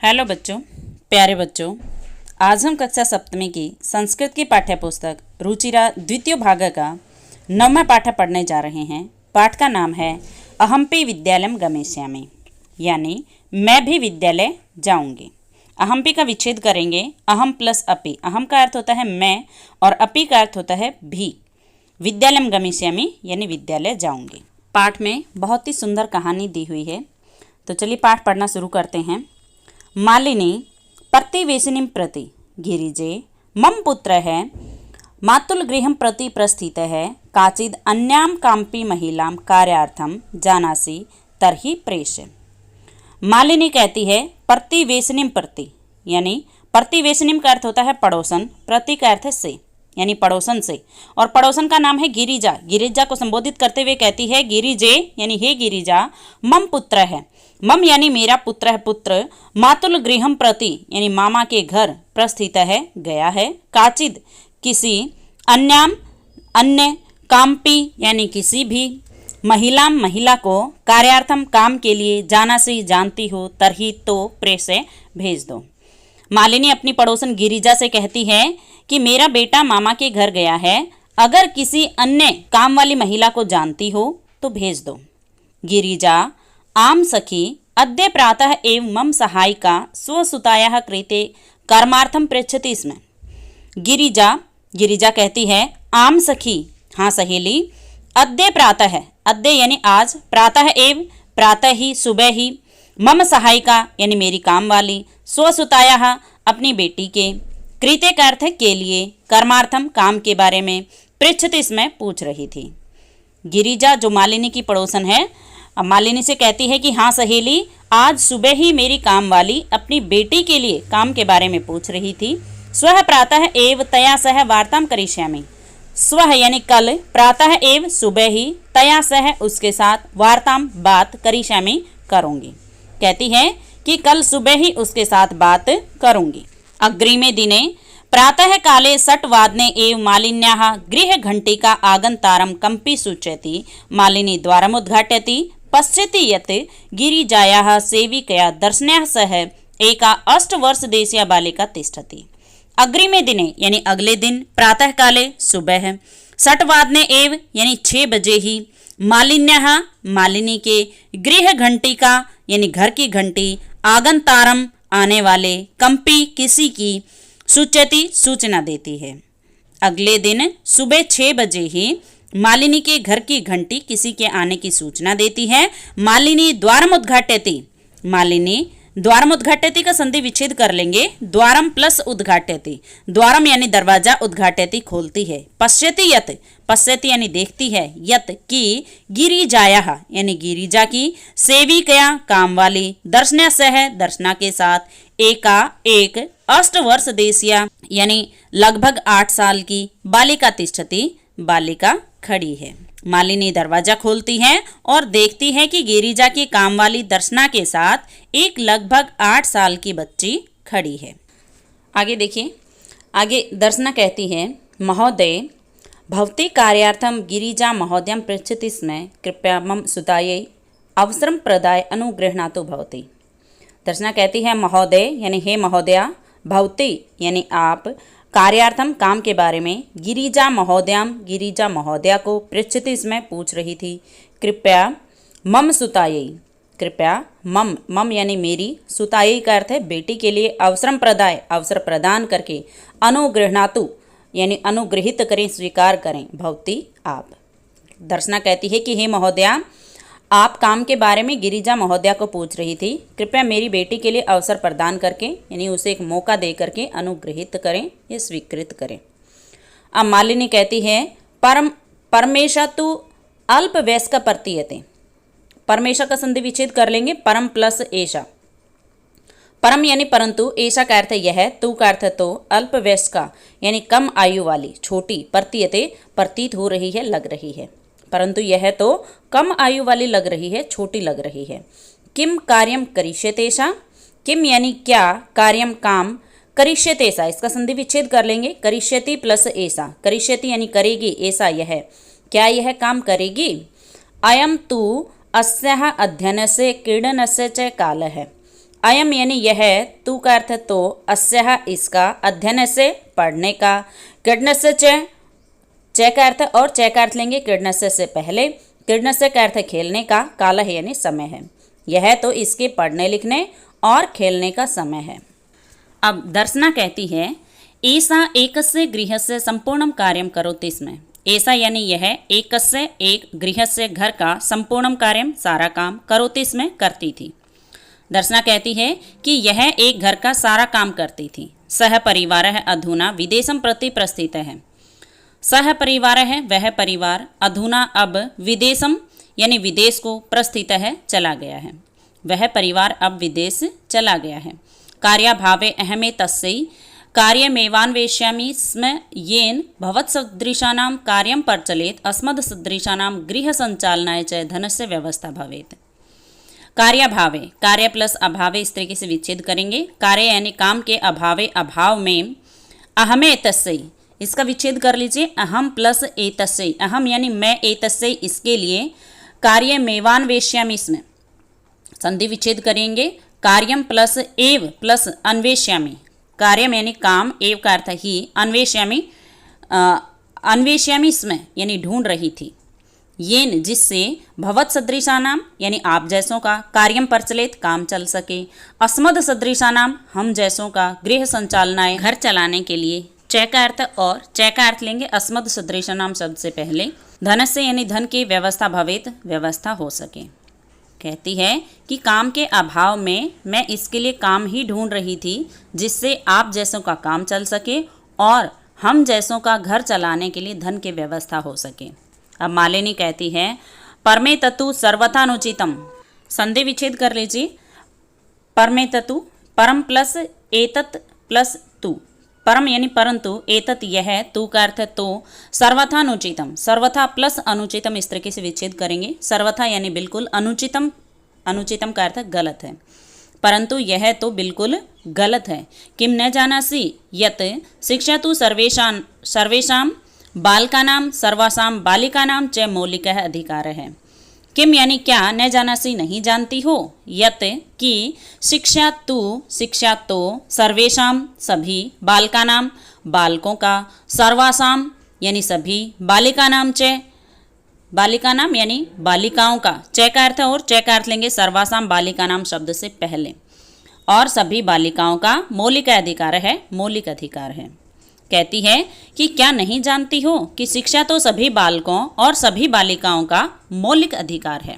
Hello बच्चों, प्यारे बच्चों। आज हम कक्षा सप्तमी की संस्कृत की पाठ्य पुस्तक रुचिरा द्वितीय भाग का 9वां पाठ पढ़ने जा रहे हैं। पाठ का नाम है अहम्पि विद्यालयम गमिष्यामि, यानी मैं भी विद्यालय जाऊंगी। अहम्पि का विच्छेद करेंगे। अहम प्लस अपि। अहम का अर्थ होता है मैं और अपि का अर्थ होता है भी। विद्यालयम गमिष्यामि यानी विद्यालय जाऊंगी। पाठ में बहुत ही सुंदर कहानी दी हुई है, तो चलिए पाठ पढ़ना शुरू करते हैं। मालिनी प्रतिवेशिनीं प्रति गिरिजे मम पुत्रः मातुलगृहं प्रति प्रस्थितः काचिद् अन्यां कामपि महिलां कार्यार्थं जानासि तर्हि प्रेषय। मालिनी कहती है प्रतिवेशिनीं प्रति, यानी प्रतिवेशिनीं का अर्थ होता है पड़ोसन, प्रति का अर्थ है से, यानी पड़ोसन से, और पड़ोसन का नाम है गिरिजा। गिरिजा को संबोधित करते हुए कहती है गिरिजे यानी हे गिरिजा, मम पुत्र है। मम यानी मेरा पुत्र है, पुत्र मातुल गृहम प्रति यानी मामा के घर प्रस्थित है गया है, काचिद किसी, अन्याम अन्य, कामपी यानी किसी भी, महिला को, कार्यार्थम काम के लिए, जानासी जानती हो, तरही तो प्रेषय भेज दो। मालिनी अपनी पड़ोसन गिरिजा से कहती है कि मेरा बेटा मामा के घर गया है, अगर किसी अन्य काम वाली महिला को जानती हो तो भेज दो। गिरिजा आम सखी अद्य प्रातः एव मम सहायिका स्वसुतायाः कृते कर्मार्थं पृच्छति स्म। गिरिजा कहती है आम सखी, हाँ सहेली, अद्य प्रातः, अद्य यानी आज, प्रातः एव प्रातः ही, सुबह ही, मम सहायिका यानी मेरी काम वाली, स्वसुतायाः अपनी बेटी के, कृते का अर्थ के लिए, कर्मार्थम काम के बारे में, पृच्छति स्म पूछ रही थी। गिरिजा जो मालिनी की पड़ोसन है, अब मालिनी से कहती है कि हाँ सहेली, आज सुबह ही मेरी काम वाली अपनी बेटी के लिए काम के बारे में पूछ रही थी। स्वः प्रातः एव तया सह वार्तां करिष्यामि। स्वः यानी कल, प्रातः एव सुबह ही, तया सह उसके साथ, वार्तां बात, करिष्यामि करूंगी। कहती है कि कल सुबह ही उसके साथ बात करूंगी। अग्रिमे दिने प्रातः काले 6:00 एव मालिन्याः गृहघण्टिका आगन्तारं कम्पि सूचयति। मालिनी द्वारमुद्घाटयति, पश्यति यत् गिरिजायाः सेविकया दर्शनया सह एका 8 वर्षदेशीया बालिका तिष्ठति। अग्रिमे दिने यानी अगले दिन, प्रातः काले सुबह, 6:00 एव यानी 6 बजे ही, मालिन्याः मालिनी के, गृह घंटिका यानी घर की घंटी, आगंतारम आने वाले, कंपी किसी की, सूचयति सूचना देती है। अगले दिन सुबह 6 बजे ही मालिनी के घर की घंटी किसी के आने की सूचना देती है। मालिनी द्वारमुद्घाटयति, मालिनी द्वारमुद्घाटयति का संधि विच्छेद कर लेंगे, द्वारम प्लस उद्घाटयति, द्वारम यानी दरवाजा, उद्घाटयति खोलती है। पश्यति यत्, पश्यति यानी देखती है, यत् की, गिरिजायाः यानी गिरिजा की, सेविकया काम वाली, दर्शना सह दर्शना के साथ, एका एक, 8 वर्षदेशीया यानी लगभग 8 साल की, बालिका तिष्ठति बालिका खड़ी है। मालिनी दरवाजा खोलती है और देखती है कि गिरिजा की काम वाली दर्शना के साथ एक लगभग 8 साल की बच्ची खड़ी है। आगे देखिए, आगे दर्शना कहती है महोदय भवती कार्यार्थम गिरिजा महोदयं पृच्छति स्म, कृपया मम सुतायै अवसरं प्रदाय अनुगृह्णातु भवती। दर्शना कहती है महोदय यानी हे महोदया, भवती यानी आप, कार्यार्थम काम के बारे में, गिरिजा महोदयाम गिरिजा महोदया को, पृच्छति इसमें पूछ रही थी, कृपया मम सुतायै, कृपया मम, मम यानी मेरी, सुतायै का अर्थ है बेटी के लिए, अवसरम प्रदाय अवसर प्रदान करके, अनुगृह्णातु यानी अनुग्रहित करें, स्वीकार करें, भवती आप। दर्शना कहती है कि हे महोदया, आप काम के बारे में गिरिजा महोदया को पूछ रही थी, कृपया मेरी बेटी के लिए अवसर प्रदान करके यानी उसे एक मौका दे करके अनुग्रहित करें या स्वीकृत करें। अब मालिनी कहती है परमेशा तु अल्प वयस्क प्रतीयते। परमेशा का संधि विच्छेद कर लेंगे, परम प्लस एशा। परम यानी परंतु, ऐसा का अर्थ यह, तू का अर्थ तो, अल्प वयस्का यानी कम आयु वाली, छोटी, प्रतीयते प्रतीत हो रही है, लग रही है, परंतु यह तो कम आयु वाली लग रही है, छोटी लग रही है। किम कार्यम करिष्यतेषा, किम यानी क्या, कार्यम काम, करिष्यतेषा इसका संधि विच्छेद कर लेंगे, करिष्यति प्लस ऐसा, करिष्यति यानी करेगी, ऐसा यह, क्या यह काम करेगी। अयम तु अस्याः अध्ययनस्य क्रीडनस्य च कालः, अयम यानी यह, तू का अर्थ तो, अस्यः इसका, अध्ययन से पढ़ने का, क्रीडनस्य च का अर्थ और च का अर्थ लेंगे क्रीडनस्य से पहले, क्रीडनस्य का अर्थ खेलने का, कालः यानी समय है। यह तो इसके पढ़ने लिखने और खेलने का समय है। अब दर्शना कहती है ऐसा एकस्य गृहस्य संपूर्णम कार्यम करोति स्म। ऐसा यानी यह, एकस्य एक, गृहस्य घर का, संपूर्णम कार्यम सारा काम, करोति स्म करती थी। दर्शना कहती है कि यह एक घर का सारा काम करती थी। सह परिवार है अधुना विदेशम प्रति प्रस्थित है। सह परिवार है वह परिवार, अधुना अब, विदेशम यानी विदेश को, प्रस्थित है चला गया है। वह परिवार अब विदेश चला गया है। कार्याभावे अहमे तस्यै कार्यमेवान्वेष्यामि स्म येन भवत्सदृशानां कार्यं प्रचलेत अस्मद्सदृशानां गृहसंचालनाय च धनस्य व्यवस्था भवेत्। कार्याभावे, कार्य प्लस अभावे इस तरीके से विच्छेद करेंगे। कार्य यानी काम के अभावे, अभाव में, अहमे एतस्यै इसका विच्छेद कर लीजिए, अहम प्लस एतस्यै, अहम यानी मैं, एतस्यै इसके लिए, कार्यमेवान्वेष्यामि स्म संधि विच्छेद करेंगे। कार्यम प्लस एव प्लस अन्वेष्यामि, कार्यम यानी काम, एव का अर्थ ही, अन्वेष्यामि स्म यानी ढूंढ रही थी, येन जिससे, भवत सदृशानाम यानी आप जैसों का, कार्यम प्रचलित काम चल सके, अस्मद सदृशानाम हम जैसों का, गृह संचालनाएं घर चलाने के लिए, च का अर्थ और च का अर्थ लेंगे अस्मद सदृशानाम शब्द से पहले, धनस्य यानी धन की व्यवस्था भवेत व्यवस्था हो सके। कहती है कि काम के अभाव में मैं इसके लिए काम ही ढूंढ रही थी जिससे आप जैसों का काम चल सके और हम जैसों का घर चलाने के लिए धन की व्यवस्था हो सके। अब मालिनी कहती है परमे ततु सर्वथानुचितम, संधि विच्छेद कर लीजिए। परमे ततु, परम प्लस एतत् प्लस तु, परम यानी परंतु, एतत् यह, तू का अर्थ तो, सर्वथा अनुचितम, सर्वथा प्लस अनुचितम इस तरीके से विच्छेद करेंगे। सर्वथा यानी बिल्कुल, अनुचितम, अनुचितम का अर्थ गलत है, परंतु यह तो बिल्कुल गलत है। किम न जानासि यत् शिक्षा तु सर्वेषां बालकानां सर्वासां बालिकानां च मौलिकः अधिकार है। किम यानी क्या, न जानासी नहीं जानती हो, यत कि, शिक्षा तो, सर्वेषां सभी, बालकानां बालकों का, सर्वासां यानी सभी, बालिकानां च बालिकानां यानी बालिकाओं का, च का अर्थ और च का अर्थ लेंगे सर्वासां बालिकानां शब्द से पहले, और सभी बालिकाओं का मौलिक अधिकार है, मौलिक अधिकार है। कहती है कि क्या नहीं जानती हो कि शिक्षा तो सभी बालकों और सभी बालिकाओं का मौलिक अधिकार है।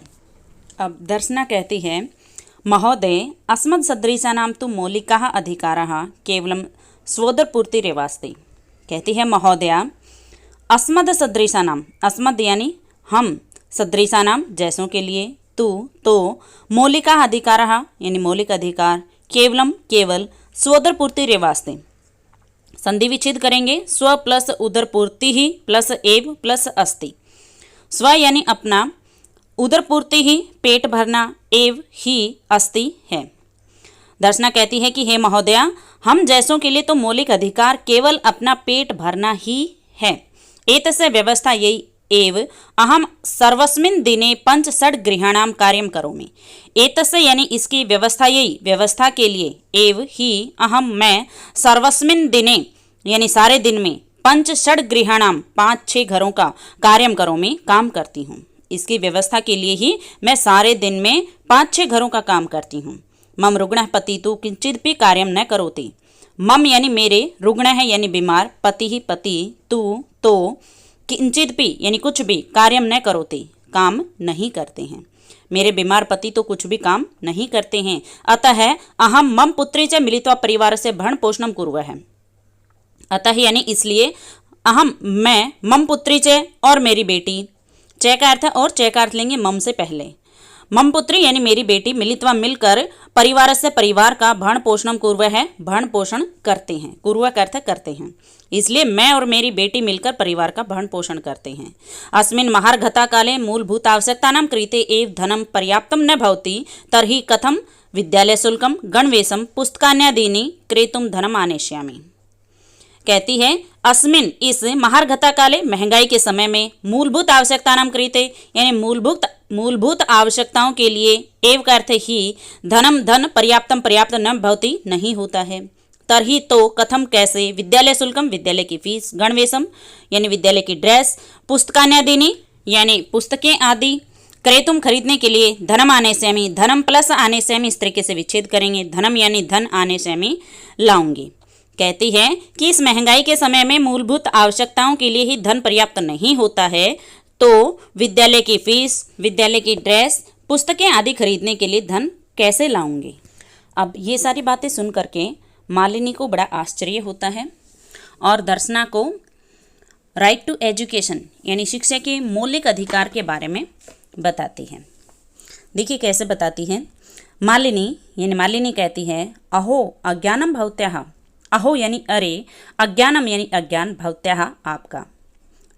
अब दर्शना कहती है महोदय अस्मद् सदृशानां तु मौलिकाः अधिकाराः केवलं स्वोदरपूर्तिरेवास्ति। कहती है महोदया अस्मद् सदृशानां, अस्मद् यानी हम, सदृशानां जैसों के लिए, तु तो, मौलिकाः अधिकाराः यानी मौलिक अधिकार, केवलम केवल, स्वोदरपूर्तिरेवास्ति संधि विच्छेद करेंगे। स्व प्लस उदरपूर्ति ही प्लस एव प्लस अस्ति। स्व यानी अपना, उदरपूर्ति ही पेट भरना, एव ही अस्ति है। दर्शना कहती है कि हे महोदया हम जैसों के लिए तो मौलिक अधिकार केवल अपना पेट भरना ही है। एतस्य व्यवस्था यही एव अहम सर्वस्मिन् दिने 5-6 गृहाणां कार्यं करोमि। एतस्य यानी इसकी व्यवस्था यही, व्यवस्था के लिए, एव ही अहम मैं, सर्वस्मिन् दिने यानी सारे दिन में, 5-6 गृहाणां 5-6 घरों का, कार्यं करोमि काम करती हूँ। इसकी व्यवस्था के लिए ही मैं सारे दिन में 5-6 घरों का काम करती हूँ। मम रुग्णः पति तु किंचिदपि कार्यं न करोति। मम यानी मेरे, रुग्ण है यानी बीमार, पति ही पति, तु तो, किंचिदपि यानी कुछ भी, कार्यं न करोति काम नहीं करते हैं। मेरे बीमार पति तो कुछ भी काम नहीं करते हैं। अतः अहम मम पुत्री च मिलित्वा परिवार से भरण पोषणम कुर्वः। अतः यानी इसलिए, अहम मैं, मम पुत्री च और मेरी बेटी, च का अर्थ और च का अर्थ लेंगे मम से पहले, मम पुत्री यानी मेरी बेटी, मिलित्वा मिलकर, परिवार से परिवार का, भरण पोषणम कुर्वः है भरण पोषण करते हैं, कुर्वः का अर्थ करते हैं, इसलिए मैं और मेरी बेटी मिलकर परिवार का भरण पोषण करते हैं। अस्मिन् महार्घता काले मूलभूत आवश्यकतानां कृते एव धनं पर्याप्तं न भवति तर्हि कथं विद्यालय शुल्कं गणवेशं पुस्तकान्यादीनि क्रेतुं धनम् आनेष्यामि। कहती है इस महार्घता काले महंगाई के समय में, मूलभूत आवश्यकतानां कृते यानी मूलभूत मूलभूत आवश्यकताओं के लिए एव का अर्थ ही धनम धन पर्याप्तम पर्याप्त न भवति नहीं होता है। तरही तो कथम कैसे विद्यालय शुल्कम विद्यालय की फीस, गणवेशम यानी विद्यालय की ड्रेस, पुस्तकान्यादीनी यानी पुस्तकें आदि, क्रेतुम खरीदने के लिए, धनम आने से हमें धनम प्लस आने से हम इस तरीके से विच्छेद करेंगे, धनम यानी धन आने से हमें लाऊंगी। कहती है कि इस महंगाई के समय में मूलभूत आवश्यकताओं के लिए ही धन पर्याप्त नहीं होता है तो विद्यालय की फीस, विद्यालय की ड्रेस, पुस्तकें आदि खरीदने के लिए धन कैसे लाऊंगी। अब ये सारी बातें सुन करके मालिनी को बड़ा आश्चर्य होता है और दर्शना को राइट टू एजुकेशन यानी शिक्षा के मौलिक अधिकार के बारे में बताती है। देखिए कैसे बताती है। मालिनी कहती है अहो अज्ञानम भवत्याः, अहो यानी अरे, अज्ञानम यानी अज्ञान, भवत्याः आपका,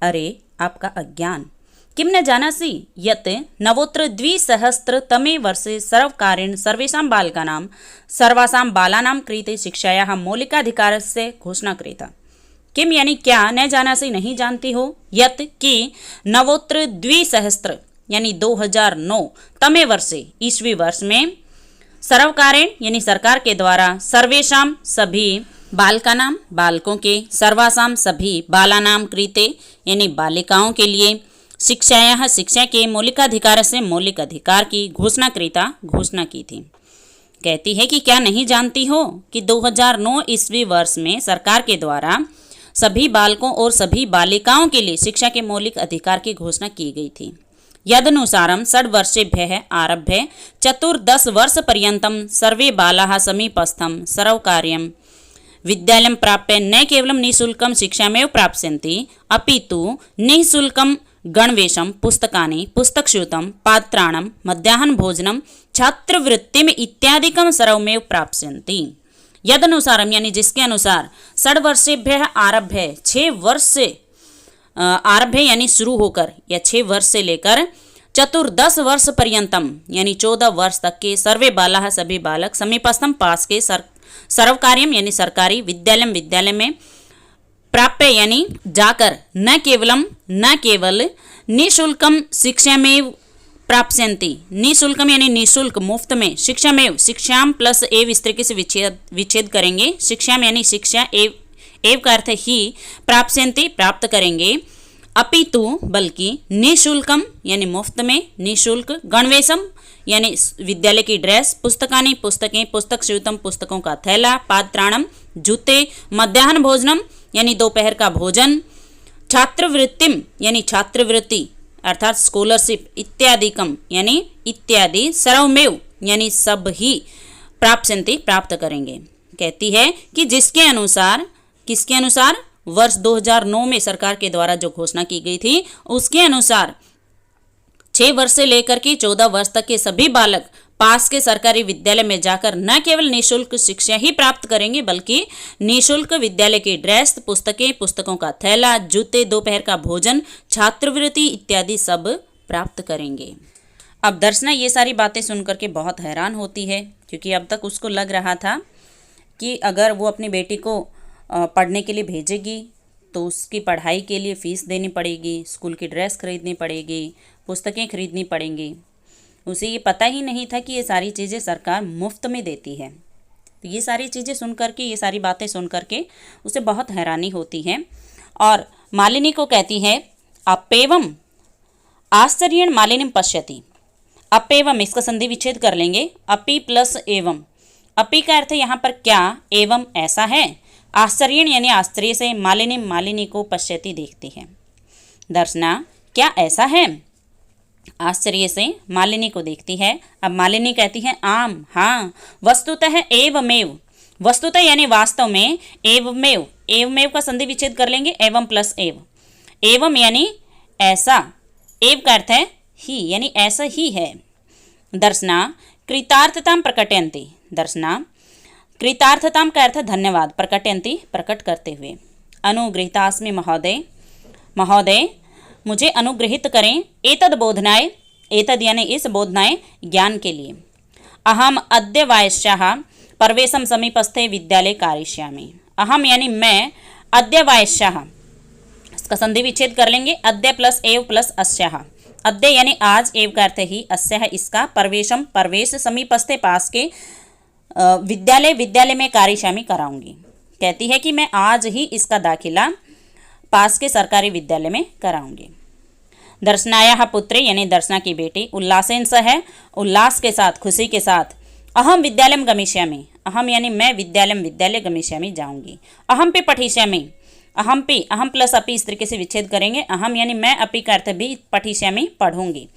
अरे आपका अज्ञान, किम न जानासि यत् नवोत्तर द्विसहस्र तमे वर्षे सर्वकारेण सर्वासां बालानां कृते शिक्षायाः मौलिकाधिकारस्य घोषणा कृता। किम यानी क्या, न जानासि नहीं जानती हो, यत् कि नवोत्तर द्विसहस्र यानी 2009 तमे वर्षे ईस्वी वर्ष में सर्वकारेण यानी सरकार के द्वारा सर्वेशाम सभी बालकानाम बालकों के, सर्वासाम सभी बालानाम कृते यानी बालिकाओं के लिए, शिक्षायाः शिक्षा के मौलिकाधिकार से मौलिक अधिकार की घोषणा की थी। कहती है कि क्या नहीं जानती हो कि 2009 ईस्वी वर्ष में सरकार के द्वारा सभी बालकों और सभी बालिकाओं के लिए शिक्षा के मौलिक अधिकार की घोषणा की गई थी। यदनुसारं 6 वर्षेभ्यः आरभ्य 14 वर्षपर्यन्तं सर्वे बालाः समीपस्थं सर्वकार्यं विद्यालयं प्राप्य न केवलं निःशुल्कं शिक्षामेव प्राप्स्यन्ति अपितु निःशुल्कं गणवेशं, पुस्तकानि, पुस्तकस्यूतं, पात्राणं, मध्याह्नभोजनं, छात्रवृत्तिम् इत्यादिकं सर्वमेव प्राप्स्यन्ति। यदनुसारम यानी जिसके अनुसार 6 वर्षेभ्यः आरभ्य 6 वर्ष से आरभ्य यानी शुरू होकर या 6 वर्ष से लेकर 14 वर्ष पर्यंतम यानी 14 वर्ष तक के सर्वे बालाः सभी बालक समीपस्थम पास के सर्वकार्यम यानी सरकारी विद्यालय में प्राप्य यानी जाकर न केवल निःशुल्कम शिक्षामेव प्राप्स्यन्ति, निःशुल्कम यानी निःशुल्क मुफ्त में, शिक्षामेव शिक्षाम प्लस एव इस तरीके से विच्छेद करेंगे, शिक्षाम यानी शिक्षा एव का अर्थ ही प्राप्स्यन्ति प्राप्त करेंगे, अपितु बल्कि निःशुल्कम यानी मुफ्त में, निःशुल्क गणवेशम यानी विद्यालय की ड्रेस, पुस्तकानि पुस्तकें, पुस्तकस्यूतं पुस्तकों का थैला, पात्राणम जूते, मध्याह्न भोजनम यानी दोपहर का भोजन, छात्रवृत्तिम यानी छात्रवृत्ति अर्थात स्कॉलरशिप, इत्यादिकम यानी इत्यादि, सर्वमेव यानी सब ही प्राप्स्यन्ति प्राप्त करेंगे। कहती है कि जिसके अनुसार किसके अनुसार वर्ष 2009 में सरकार के द्वारा जो घोषणा की गई थी उसके अनुसार 6 वर्ष से लेकर के 14 वर्ष तक के सभी बालक पास के सरकारी विद्यालय में जाकर न केवल निःशुल्क शिक्षा ही प्राप्त करेंगे बल्कि निःशुल्क विद्यालय की ड्रेस, पुस्तकें, पुस्तकों का थैला, जूते, दोपहर का भोजन, छात्रवृत्ति इत्यादि सब प्राप्त करेंगे। अब दर्शना ये सारी बातें सुनकर के बहुत हैरान होती है क्योंकि अब तक उसको लग रहा था कि अगर वो अपनी बेटी को पढ़ने के लिए भेजेगी तो उसकी पढ़ाई के लिए फ़ीस देनी पड़ेगी, स्कूल की ड्रेस खरीदनी पड़ेगी, पुस्तकें खरीदनी पड़ेंगी। उसे ये पता ही नहीं था कि ये सारी चीज़ें सरकार मुफ्त में देती है। तो ये सारी चीज़ें सुन करके, ये सारी बातें सुन करके उसे बहुत हैरानी होती है और मालिनी को कहती है अपेवम आश्चर्येण मालिनीम पश्यति। अपेवम इसका संधि विच्छेद कर लेंगे, अपि प्लस एवं। अपि का अर्थ यहाँ पर क्या, एवं ऐसा है, आश्चर्येण यानी आश्चर्य से, मालिनी को पश्यति देखती है। दर्शना क्या ऐसा है, आश्चर्य से मालिनी को देखती है। अब मालिनी कहती है आम हाँ, वस्तुतः एवमेव, वस्तुतः यानी वास्तव में, एवमेव, एवमेव का संधि विच्छेद कर लेंगे, एवं प्लस एव, एवं यानी ऐसा, एव का अर्थ है ही यानी ऐसा ही है। दर्शना कृतार्थतां प्रकटयन्ति, दर्शना कृतार्थतां का अर्थ धन्यवाद, प्रकटयन्ति प्रकट करते हुए। अनुगृहीतास्मि महोदय, महोदय मुझे अनुग्रहित करें, एतद बोधनाय, एतद यानी इस बोधनाय ज्ञान के लिए। अहम अद्य वायस्याः परवेशम समीपस्थे विद्यालय कारयिष्यामि। अहम यानी मैं, अद्य वायस्याः इसका संधि विच्छेद कर लेंगे, अद्य प्लस एव प्लस अस्याः, अद्य यानी आज, एव का अर्थ ही, अस्य है इसका, प्रवेशम प्रवेश, समीपस्थे पास के, विद्यालय विद्यालय में कार्यशामी कराऊंगी। कहती है कि मैं आज ही इसका दाखिला पास के सरकारी विद्यालय में कराऊंगी। दर्शनाया पुत्री यानी दर्शना की बेटी, उल्लासेन सह है उल्लास के साथ, खुशी के साथ, अहम विद्यालयम गमिष्यामि, अहम यानी मैं, विद्यालयम विद्यालय, गमिष्यामि जाऊंगी, अहम पे पठिष्यामि, अहम पे, अहम प्लस अपि इस तरीके से विच्छेद करेंगे, अहम यानी मैं, अपि का अर्थ भी, पठिष्यामि पढ़ूंगी,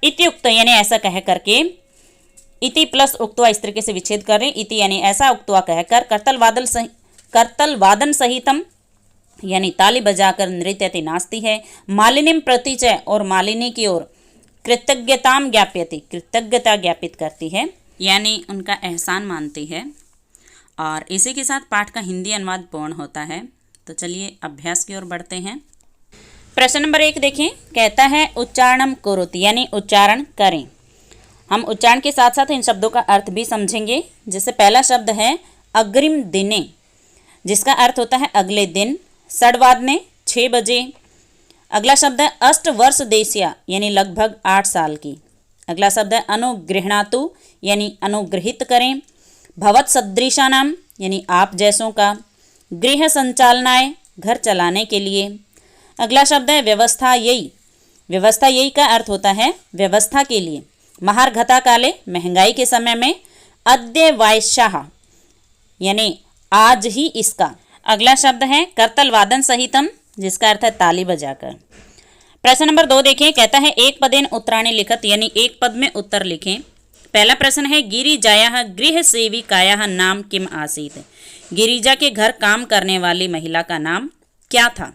इत्युक्त यानी ऐसा कह करके, इति प्लस उक्त्वा इस तरीके से विच्छेद करें, इति यानी ऐसा, उक्त्वा कहकर, करतल वादन सहितम यानी ताली बजाकर, नृत्यति नाचती है, मालिनीम प्रति च और मालिनी की ओर, कृतज्ञताम ज्ञाप्यति कृतज्ञता ज्ञापित करती है यानी उनका एहसान मानती है। और इसी के साथ पाठ का हिंदी अनुवाद पूर्ण होता है। तो चलिए अभ्यास की ओर बढ़ते हैं। प्रश्न नंबर 1 देखें, कहता है उच्चारणम कुरुति यानी उच्चारण करें। हम उच्चारण के साथ साथ इन शब्दों का अर्थ भी समझेंगे। जैसे पहला शब्द है अग्रिम दिने, जिसका अर्थ होता है अगले दिन, षड्वादने 6 बजे। अगला शब्द है अष्टवर्ष देशिया यानी लगभग 8 साल की। अगला शब्द है अनुगृहणातु यानी अनुग्रहित करें। भवत सदृशा नाम यानी आप जैसों का। गृह संचालनाय घर चलाने के लिए। अगला शब्द है व्यवस्था यही। व्यवस्था यही का अर्थ होता है व्यवस्था के लिए। महार्घता काले महंगाई के समय में। अद्य वायस्याः यानी आज ही इसका। अगला शब्द है करतल वादन सहितम, जिसका अर्थ है ताली बजाकर। प्रश्न नंबर 2 देखें, कहता है एक पदेन उत्तराणि लिखत यानी एक पद में उत्तर लिखें। पहला प्रश्न है गिरिजायाः गृह सेविकायाः नाम किम आसीत्। गिरिजा के घर काम करने वाली महिला का नाम क्या था?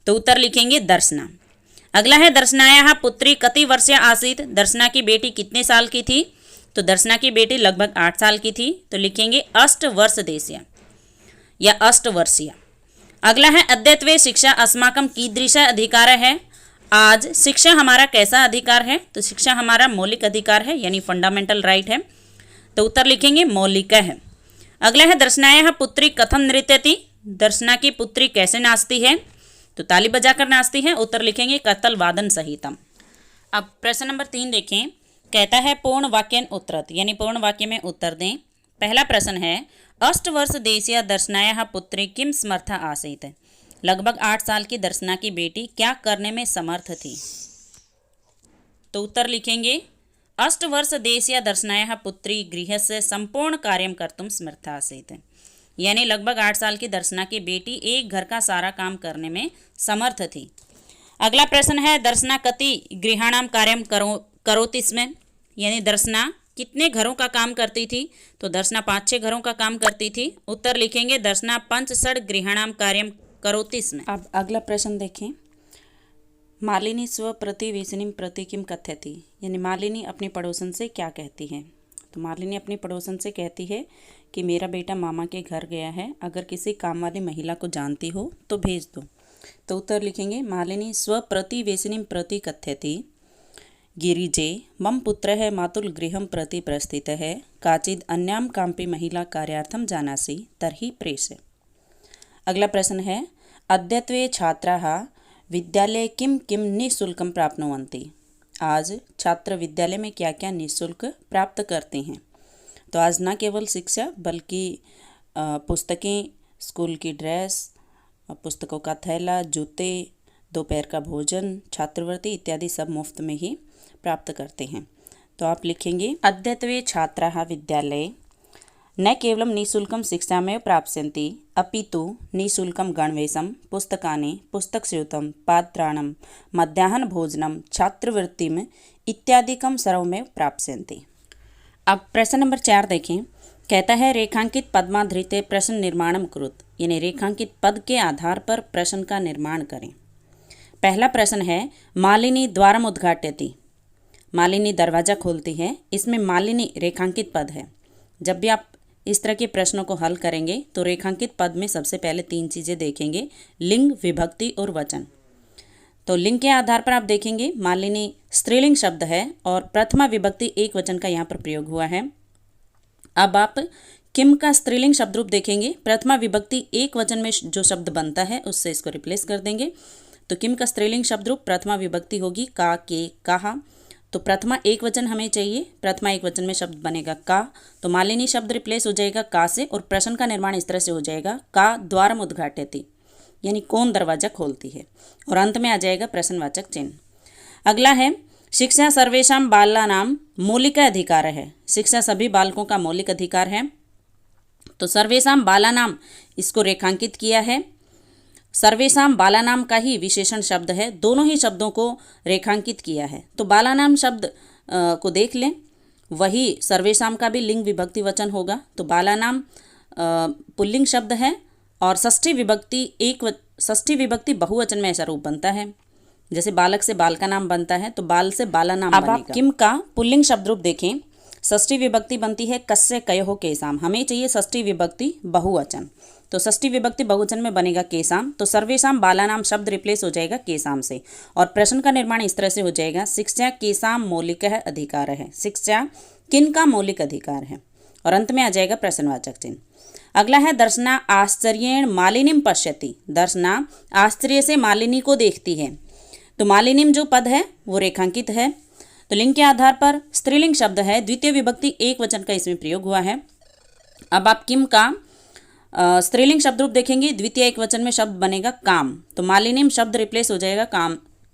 तो उत्तर लिखेंगे दर्शना। अगला है दर्शनायाः पुत्री कति वर्षीया आसीत्। दर्शना की बेटी कितने साल की थी? तो दर्शना की बेटी लगभग 8 साल की थी, तो लिखेंगे अष्टवर्षदेशीया या अष्टवर्षीया। अगला है अद्यत्वे शिक्षा अस्माकं कीदृशः अधिकार है। आज शिक्षा हमारा कैसा अधिकार है? तो शिक्षा हमारा मौलिक अधिकार है यानी फंडामेंटल राइट है, तो उत्तर लिखेंगे मौलिक है। अगला है दर्शनायाः पुत्री कथं नृत्यति। दर्शना की पुत्री कैसे नाचती है? तो ताली बजाकर नाचती है, उत्तर लिखेंगे करतल वादन सहितम। अब प्रश्न नंबर 3 देखें, कहता है पूर्ण वाक्यन उत्तरत यानी पूर्ण वाक्य में उत्तर दें। पहला प्रश्न है अष्टवर्ष देशीय दर्शनायाः पुत्री किम समर्था आसीत्। लगभग 8 साल की दर्शना की बेटी क्या करने में समर्थ थी? तो उत्तर लिखेंगे अष्टवर्ष देशीय दर्शनायाः पुत्री गृहस्य संपूर्ण कार्यं कर्तुं समर्था आसीत्। यानी लगभग 8 साल की दर्शना की बेटी एक घर का सारा काम करने में समर्थ थी। अगला प्रश्न है दर्शना कति गृहाणाम कार्यं करोति स्म। यानी दर्शना कितने घरों का काम करती थी? तो दर्शना 5-6 घरों का काम करती थी, उत्तर लिखेंगे दर्शना 5-6 गृहाणाम कार्यं करोति स्म। अब अगला प्रश्न देखें, मालिनी स्व प्रतिवेशिनीं प्रति किम कथयति। यानी मालिनी अपने पड़ोसन से क्या कहती है? तो मालिनी अपनी पड़ोसन से कहती है कि मेरा बेटा मामा के घर गया है, अगर किसी काम वाली महिला को जानती हो तो भेज दो। तो उत्तर लिखेंगे मालिनी स्व प्रतिवेशिनीं प्रति कथयति गिरिजे मम पुत्रः मातुल गृहं प्रति प्रस्थितः काचिद् अन्यां कामपि महिला कार्यार्थं जानासि तर्हि प्रेषय। अगला प्रश्न है अद्यत्वे छात्राः विद्यालये किं किं निःशुल्कं प्राप्नुवन्ति। आज छात्र विद्यालय में क्या क्या निःशुल्क प्राप्त करते हैं? तो आज न केवल शिक्षा बल्कि पुस्तकें, स्कूल की ड्रेस, पुस्तकों का थैला, जूते, दोपहर का भोजन, छात्रवृत्ति इत्यादि सब मुफ्त में ही प्राप्त करते हैं। तो आप लिखेंगे अद्यत्वे छात्राः विद्यालये न केवलं निःशुल्कं शिक्षामेव प्राप्स्यन्ति अपितु निःशुल्कं गणवेशं, पुस्तकानि, पुस्तकस्यूतं, पात्राणं, मध्याह्नभोजनं, छात्रवृत्तिम् इत्यादिकं सर्वमेव प्राप्स्यन्ति। अब प्रश्न नंबर 4 देखें, कहता है रेखांकित पद्माधृते प्रश्न निर्माणम कुरुत। यानी रेखांकित पद के आधार पर प्रश्न का निर्माण करें। पहला प्रश्न है मालिनी द्वारम उद्घाटयति। मालिनी दरवाज़ा खोलती है, इसमें मालिनी रेखांकित पद है। जब भी आप इस तरह के प्रश्नों को हल करेंगे तो रेखांकित पद में सबसे पहले 3 चीज़ें देखेंगे, लिंग, विभक्ति और वचन। तो लिंग के आधार पर आप देखेंगे मालिनी स्त्रीलिंग शब्द है और प्रथमा विभक्ति एक वचन का यहाँ पर प्रयोग हुआ है। अब आप किम का स्त्रीलिंग शब्द रूप देखेंगे, प्रथमा विभक्ति एक वचन में जो शब्द बनता है उससे इसको रिप्लेस कर देंगे। तो किम का स्त्रीलिंग शब्द रूप प्रथमा विभक्ति होगी का, के, कहा। तो प्रथमा एक वचन हमें चाहिए, प्रथमा एक वचन में शब्द बनेगा का, तो मालिनी शब्द रिप्लेस हो जाएगा का से, और प्रश्न का निर्माण इस तरह से हो जाएगा का द्वारम उद्घाटयति, यानी कौन दरवाजा खोलती है, और अंत में आ जाएगा प्रश्नवाचक चिन्ह। अगला है शिक्षा सर्वेषां बालानां मौलिक अधिकार है। शिक्षा सभी बालकों का मौलिक अधिकार है। तो सर्वेषां बालानां इसको रेखांकित किया है। सर्वेषां बालानां का ही विशेषण शब्द है, दोनों ही शब्दों को रेखांकित किया है। तो बालानां शब्द को देख लें, वही सर्वेषां का भी लिंग विभक्ति वचन होगा। तो बालानां पुल्लिंग शब्द है और षष्ठी विभक्ति बहुवचन में ऐसा रूप बनता है, जैसे बालक से बाल का नाम बनता है तो बाल से बाला नाम बनेगा। अब आप किम का पुल्लिंग शब्द रूप देखें, षष्ठी विभक्ति बनती है कस्य कयो केसाम, हमें चाहिए षष्ठी विभक्ति बहुवचन, तो षष्ठी विभक्ति बहुवचन में बनेगा केसाम, तो सर्वेषां बालानाम शब्द रिप्लेस हो जाएगा केसाम से, और प्रश्न का निर्माण इस तरह से हो जाएगा शिक्षा केसाम मौलिक अधिकार है, शिक्षा किन का मौलिक अधिकार है, और अंत में आ जाएगा प्रश्नवाचक चिन्ह। अगला है दर्शना आश्चर्येण मालिनीम पश्यति, दर्शना आश्चर्य से मालिनी को देखती है। तो मालिनीम जो पद है वो रेखांकित है। तो लिंग के आधार पर स्त्रीलिंग शब्द है, द्वितीय विभक्ति एक वचन का इसमें प्रयोग हुआ है। अब आप किम का स्त्रीलिंग शब्द रूप देखेंगे, द्वितीय एक वचन में शब्द बनेगा काम, तो मालिनीम शब्द रिप्लेस हो जाएगा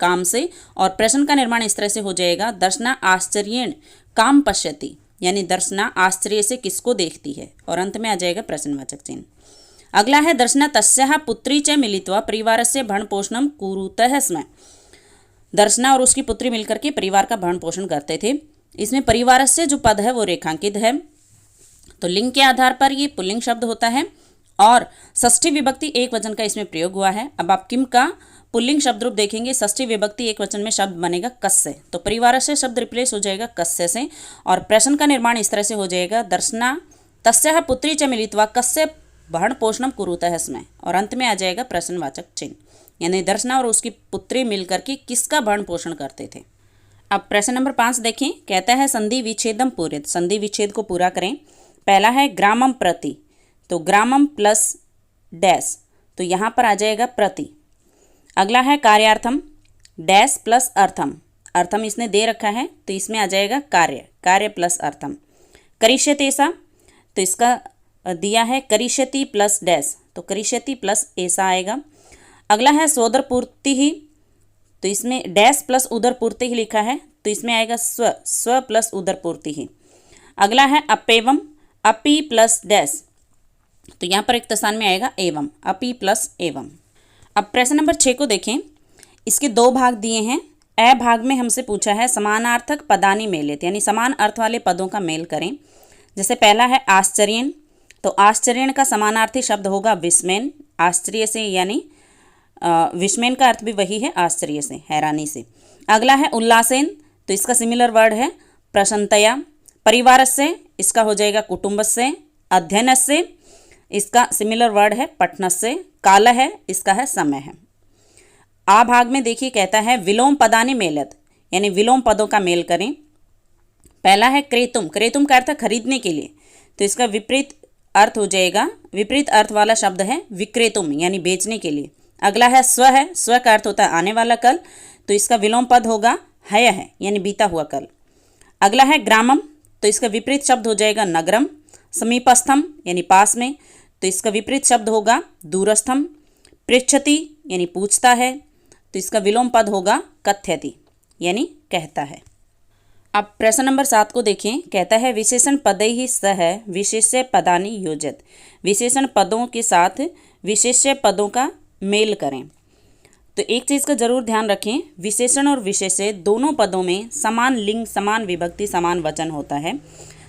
काम से, और प्रश्न का निर्माण इस तरह से हो जाएगा दर्शना आश्चर्येण काम पश्यति, यानी दर्शना आश्चर्य से किसको देखती है, और अंत में आ जाएगा प्रश्नवाचक चिन्ह। अगला है दर्शना तस्याः पुत्री च मिलित्वा परिवारस्य भरणपोषणं कुरुतः स्म, दर्शना और उसकी पुत्री मिलकर के परिवार का भरण पोषण करते थे। इसमें परिवारस्य जो पद है वो रेखांकित है। तो लिंग के आधार पर ये पुल्लिंग शब्द होता है और षष्ठी विभक्ति एक वचन का इसमें प्रयोग हुआ है। अब आप किम का पुल्लिंग शब्द रूप देखेंगे, षष्ठी विभक्ति एक वचन में शब्द बनेगा कस्य, तो परिवारस्य शब्द रिप्लेस हो जाएगा कस्य से, और प्रश्न का निर्माण इस तरह से हो जाएगा दर्शना तस्याः पुत्री च मिलित्वा कस्य भरण पोषणम कुरुतः स्म, और अंत में आ जाएगा प्रश्नवाचक चिन्ह, यानी दर्शना और उसकी पुत्री मिलकर के किसका भरण पोषण करते थे। अब प्रश्न नंबर 5 देखें, कहता है संधि विच्छेदम पूरित, संधि विच्छेद को पूरा करें। पहला है ग्रामम प्रति, तो ग्रामम प्लस डैश, तो यहाँ पर आ जाएगा प्रति। अगला है कार्यार्थम, डैश प्लस अर्थम, अर्थम इसने दे रखा है तो इसमें आ जाएगा कार्य, कार्य प्लस अर्थम। करिष्यतेसा, तो इसका दिया है करिष्यति प्लस डैश, तो करिष्यति प्लस ऐसा आएगा। अगला है सोदर पूर्ति ही, तो इसमें डैश प्लस उदर पूर्ति ही लिखा है तो इसमें आएगा स्व, स्व प्लस उदर पूर्ति ही। अगला है अपेवम, अपी प्लस डैश, तो यहाँ पर एक स्थान में आएगा एवं, अपी प्लस एवं। अब प्रश्न नंबर 6 को देखें, इसके 2 भाग दिए हैं। अ भाग में हमसे पूछा है समानार्थक पदानि मेलित, यानी समान अर्थ वाले पदों का मेल करें। जैसे पहला है आश्चर्यन, तो आश्चर्यन का समानार्थी शब्द होगा विस्मयन, आश्चर्य से, यानी विस्मयन का अर्थ भी वही है आश्चर्य से, हैरानी से। अगला है उल्लासेन, तो इसका सिमिलर वर्ड है प्रसन्नतया। परिवार से, इसका हो जाएगा कुटुंब से। अध्ययन से, इसका सिमिलर वर्ड है पठन से। काल है, इसका है समय है। आ भाग में देखिए कहता है विलोम पदानि मेलत, यानी विलोम पदों का मेल करें। पहला है क्रेतुम, क्रेतुम का अर्थ खरीदने के लिए, तो इसका विपरीत अर्थ हो जाएगा, विपरीत अर्थ वाला शब्द है विक्रेतुम, यानी बेचने के लिए। अगला है स्व, है स्व का अर्थ होता है आने वाला कल, तो इसका विलोम पद होगा हय है, यानी बीता हुआ कल। अगला है ग्रामम, तो इसका विपरीत शब्द हो जाएगा नगरम। समीपस्थम, यानी पास में, तो इसका विपरीत शब्द होगा दूरस्थम। पृच्छति, यानी पूछता है, तो इसका विलोम पद होगा कथ्यति, यानी कहता है। अब प्रश्न नंबर 7 को देखें, कहता है विशेषण पदैहि सह विशेष्य पदानि योजत, विशेषण पदों के साथ विशेष्य पदों का मेल करें। तो एक चीज़ का जरूर ध्यान रखें, विशेषण और विशेष्य दोनों पदों में समान लिंग, समान विभक्ति, समान वचन होता है।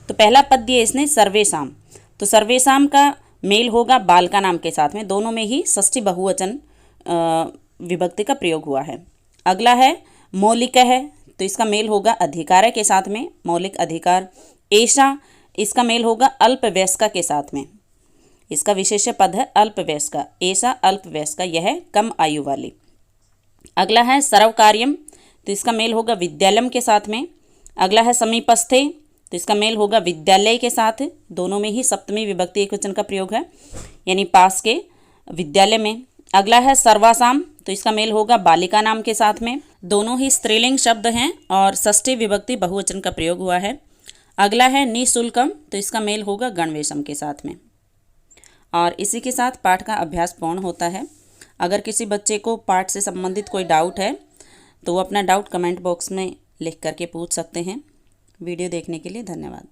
तो पहला पद दिया इसने सर्वेशाम, तो सर्वेशाम का मेल होगा बाल का नाम के साथ में, दोनों में ही षष्ठी बहुवचन विभक्ति का प्रयोग हुआ है। अगला है मौलिक है, तो इसका मेल होगा अधिकार के साथ में, मौलिक अधिकार। ऐशा, इसका मेल होगा अल्पवयस्का के साथ में, इसका विशेष्य पद है अल्पवयस्का। ऐसा अल्पवयस्का, यह है कम आयु वाली। अगला है सर्वकार्यम, तो इसका मेल होगा विद्यालयम के साथ में। अगला है समीपस्थे, तो इसका मेल होगा विद्यालय के साथ, दोनों में ही सप्तमी विभक्ति एकवचन का प्रयोग है, यानी पास के, विद्यालय में। अगला है सर्वासाम, तो इसका मेल होगा बालिका नाम के साथ में। दोनों ही स्त्रीलिंग शब्द हैं और षष्ठी विभक्ति बहुवचन का प्रयोग हुआ है। अगला है निःशुल्कम, तो इसका मेल होगा गणवेशम के साथ में। और इसी के साथ पाठ का अभ्यास पूर्ण होता है। अगर किसी बच्चे को पाठ से संबंधित कोई डाउट है तो वो अपना डाउट कमेंट बॉक्स में लिख करके पूछ सकते हैं। वीडियो देखने के लिए धन्यवाद।